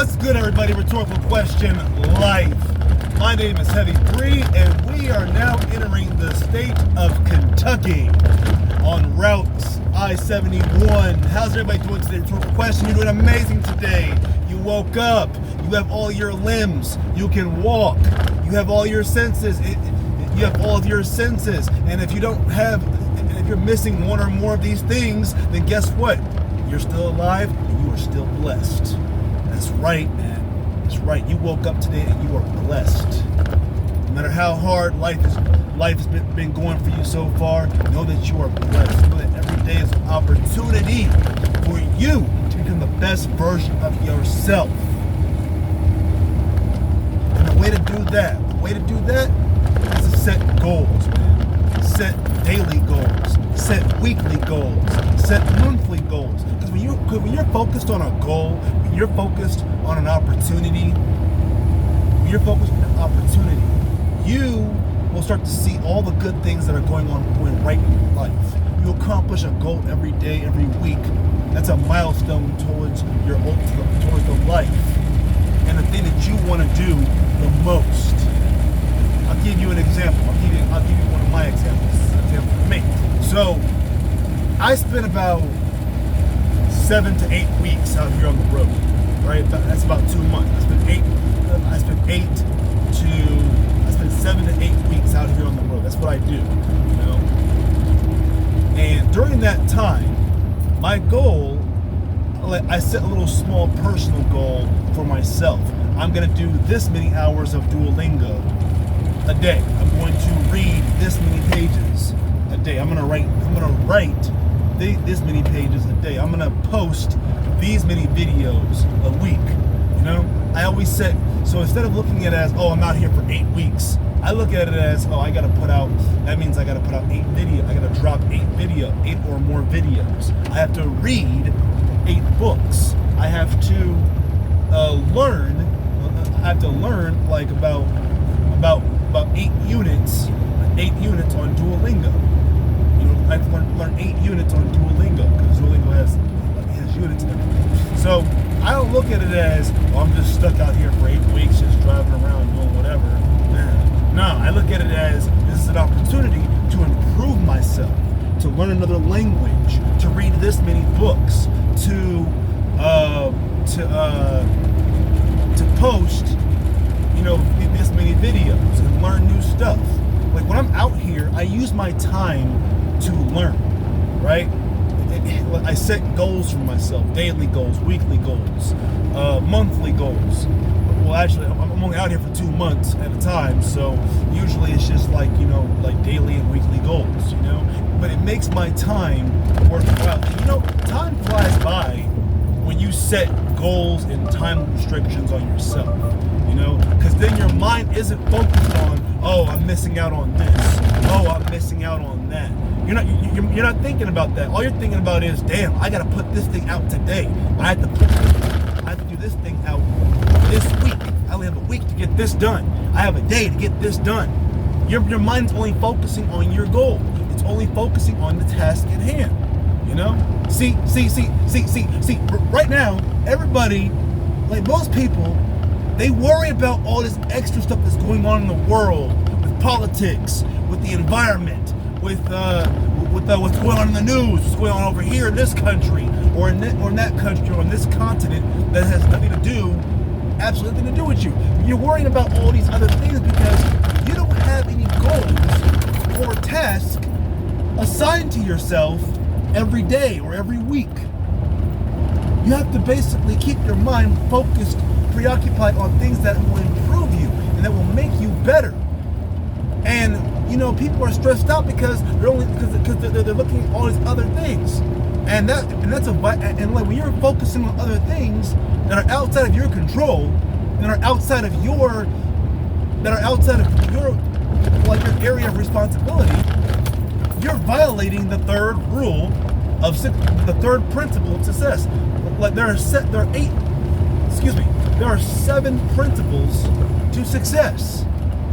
What's good, everybody? Rhetorical question life. My name is Heavy Bree, and we are now entering the state of Kentucky on Route I-71. How's everybody doing today? Rhetorical question. You're doing amazing today. You woke up. You have all your limbs. You can walk. You have all your senses. You have all of your senses. And if you don't have, if you're missing one or more of these things, then guess what? You're still alive and you are still blessed. That's right, man. That's right. You woke up today and you are blessed. No matter how hard life has been going for you so far, know that you are blessed. Know that every day is an opportunity for you to become the best version of yourself. And the way to do that is to set goals, man. Set daily goals. Set weekly goals. Set monthly goals. Because when you're focused on a goal, when you're focused on an opportunity, you will start to see all the good things that are going right in your life. You accomplish a goal every day, every week. That's a milestone towards the life and the thing that you want to do the most. I'll give you an example. I'll give you one of my examples. Example for me. So I spent about 7 to 8 weeks out here on the road. Right? That's about 2 months. I spent 7 to 8 weeks out here on the road. That's what I do, you know. And during that time, my goal, I set a little small personal goal for myself. I'm gonna do this many hours of Duolingo a day. I'm going to read this many pages a day. I'm gonna write this many pages a day. I'm gonna post these many videos a week. You know, I always set, so instead of looking at it as, oh, I'm out here for 8 weeks, I look at it as, oh, that means I gotta put out 8 videos. I gotta drop 8 or more videos. I have to read 8 books. I have to learn like about 8 units on Duolingo. You know, I have to learn 8 units on Duolingo because Duolingo has units in it. So I don't look at it as, oh, I'm just stuck out here for 8 weeks just driving around doing whatever. No, I look at it as this is an opportunity to improve myself, to learn another language, to read this many books, to post, you know, this many videos and learn new stuff. Like when I'm out here, I use my time to learn, right? I set goals for myself, daily goals, weekly goals, monthly goals. Well, actually, I'm only out here for 2 months at a time, so usually it's just like, you know, like daily and weekly goals, you know? But it makes my time work well. And, you know, time flies by when you set goals and time restrictions on yourself, you know? Because then your mind isn't focused on, oh, I'm missing out on this. Oh, I'm missing out on that. You're not thinking about that. All you're thinking about is, damn, I gotta put this thing out today. I have to do this thing out this week. I only have a week to get this done. I have a day to get this done. Your mind's only focusing on your goal. It's only focusing on the task at hand. You know? See. Right now, everybody, like most people, they worry about all this extra stuff that's going on in the world, with politics, with the environment, with what's going on in the news, what's going on over here in this country, or in that country, or on this continent that has absolutely nothing to do with you. You're worrying about all these other things because you don't have any goals or tasks assigned to yourself every day or every week. You have to basically keep your mind focused, preoccupied on things that will improve you and that will make you better. And you know, people are stressed out because they're looking at all these other things, and like when you're focusing on other things that are outside of your control, that are outside of your like your area of responsibility, you're violating the third the third principle of success. Like there are 7 principles to success.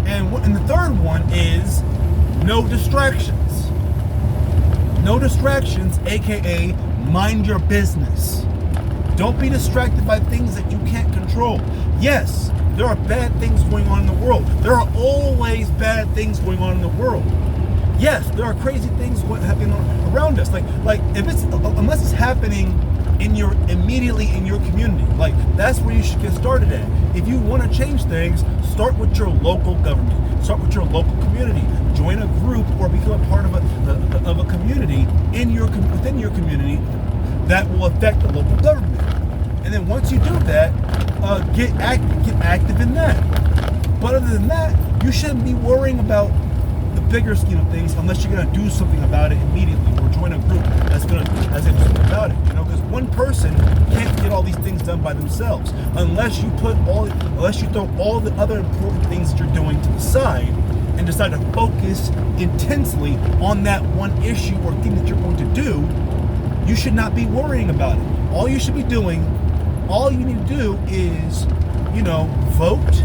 And the third one is no distractions. No distractions, aka mind your business. Don't be distracted by things that you can't control. Yes, there are bad things going on in the world. There are always bad things going on in the world. Yes, there are crazy things happening around us. Like if it's unless it's happening immediately in your community, like that's where you should get started at. If you want to change things, start with your local government. Start with your local community. Join a group or become a part of a community within your community that will affect the local government. And then once you do that, get active in that. But other than that, you shouldn't be worrying about the bigger scheme of things unless you're going to do something about it immediately or join a group that's going to do something about it. Because one person can't get all these things done by themselves unless you throw all the other important things that you're doing to the side and decide to focus intensely on that one issue or thing that you're going to do. You should not be worrying about it. All you should be doing, all you need to do is, vote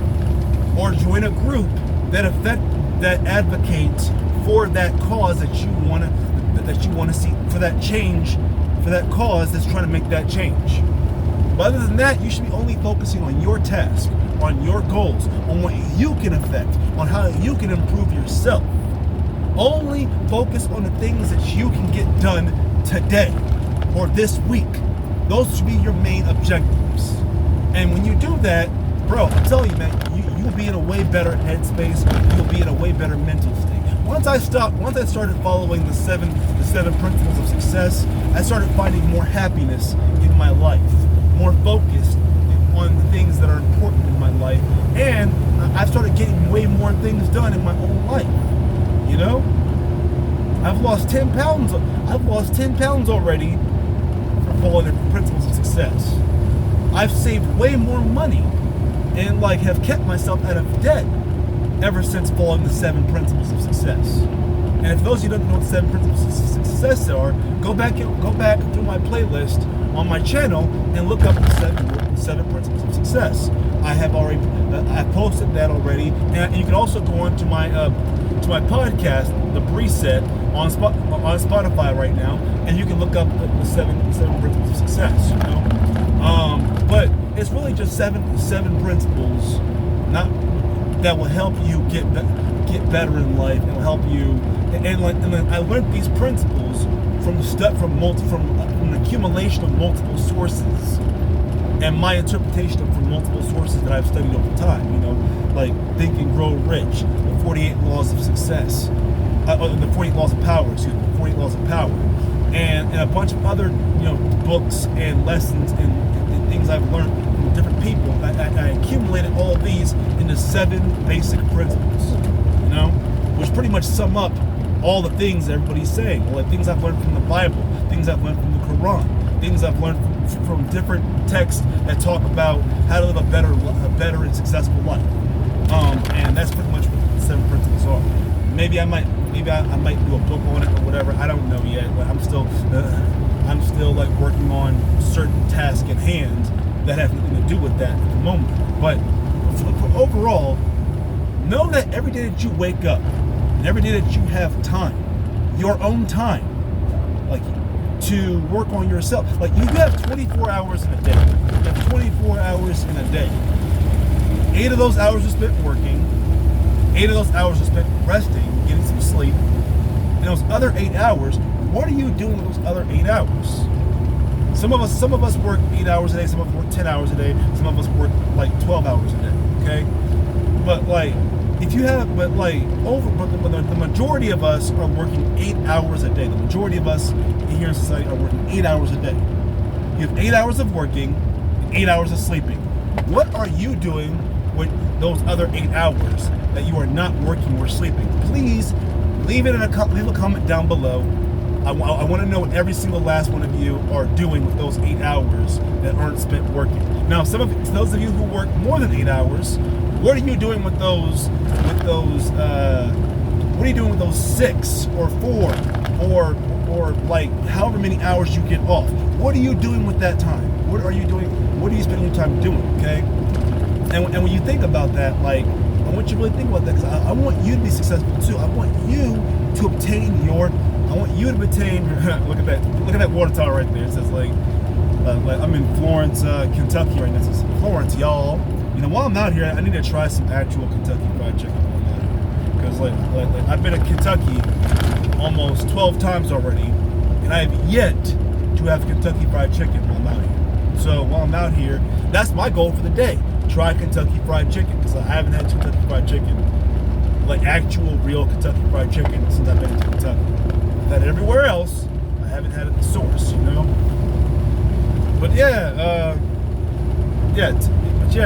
or join a group that advocates for that cause that you want to see, for that change, for that cause that's trying to make that change. But other than that, you should be only focusing on your task, on your goals, on what you can affect, on how you can improve yourself. Only focus on the things that you can get done today or this week. Those should be your main objectives. And when you do that, bro, I'm telling you, man, you'll be in a way better headspace. You'll be in a way better mental state. Once I started following the seven principles of success, I started finding more happiness in my life, more focused on the things that are important in my life, and I started getting way more things done in my own life. I've lost 10 pounds. I've lost 10 pounds already for following the principles of success. I've saved way more money and have kept myself out of debt ever since following the 7 principles of success. And for those of you who don't know what the 7 principles of success are, go back through my playlist on my channel and look up the seven principles of success. I've posted that already, and you can also go on to my podcast, The Preset, on Spotify right now, and you can look up the seven principles of success. But it's really just seven principles, not that will help you get better in life and will help you. And then I learned these principles from an accumulation of multiple sources and my interpretation of from multiple sources that I've studied over time. Like Think and Grow Rich, the 48 Laws of Success, the 48 Laws of Power. 48 Laws of Power, and a bunch of other books and lessons and things I've learned from different people. I accumulated all of these into 7 basic principles. Which pretty much sum up all the things everybody's saying, all the things I've learned from the Bible, things I've learned from the Quran, things I've learned from different texts that talk about how to live a better and successful life. And that's pretty much what the 7 principles are. Maybe I might do a book on it or whatever. I don't know yet, but I'm still working on certain tasks at hand that have nothing to do with that at the moment. But for overall, know that every day that you wake up, and every day that you have time, your own time, to work on yourself. You have 24 hours in a day. You have 24 hours in a day. 8 of those hours are spent working. 8 of those hours are spent resting, getting some sleep. And those other 8 hours, what are you doing with those other 8 hours? Some of us work 8 hours a day. Some of us work 10 hours a day. Some of us work 12 hours a day. Okay, but the majority of us are working 8 hours a day. The majority of us here in society are working 8 hours a day. You have 8 hours of working, 8 hours of sleeping. What are you doing with those other 8 hours that you are not working or sleeping? Please leave a comment down below. I want to know what every single last one of you are doing with those 8 hours that aren't spent working. Now, those of you who work more than 8 hours, what are you doing with those? What are you doing with those 6 or 4 or however many hours you get off? What are you doing with that time? What are you doing? What are you spending your time doing? Okay. And when you think about that, I want you to really think about that, because I want you to be successful too. I want you to obtain look at that water tower right there. It says Like I'm in Florence, Kentucky right now. This is Florence, y'all. You know, while I'm out here, I need to try some actual Kentucky Fried Chicken while I'm out here. Because like I've been to Kentucky almost 12 times already, and I have yet to have Kentucky Fried Chicken while I'm out here. So while I'm out here, that's my goal for the day. Try Kentucky Fried Chicken, because I haven't had Kentucky Fried Chicken, like actual real Kentucky Fried Chicken, since I've been to Kentucky. I've had it everywhere else. I haven't had it at the source, you know. But yeah,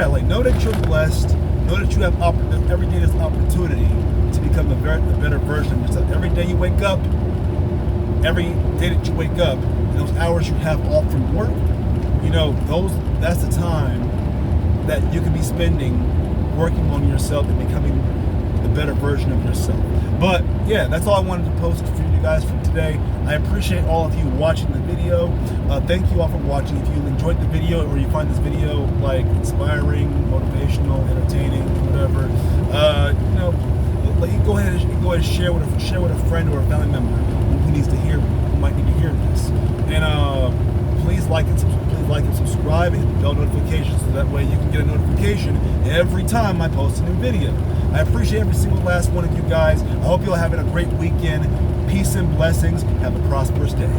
like know that you're blessed. Know that you have every day there's an opportunity to become a better version of yourself. Every day you wake up, in those hours you have off from work, you know, that's the time that you could be spending working on yourself and becoming the better version of yourself. But yeah, that's all I wanted to post for you guys for today. I appreciate all of you watching the video. Thank you all for watching. If you enjoyed the video or you find this video like inspiring, motivational, entertaining, whatever, you know, you can go ahead and share with a friend or a family member who needs to hear, who might need to hear this. And please like and subscribe and hit the bell notifications, so that way you can get a notification every time I post a new video. I appreciate every single last one of you guys. I hope you're having a great weekend. Peace and blessings. Have a prosperous day.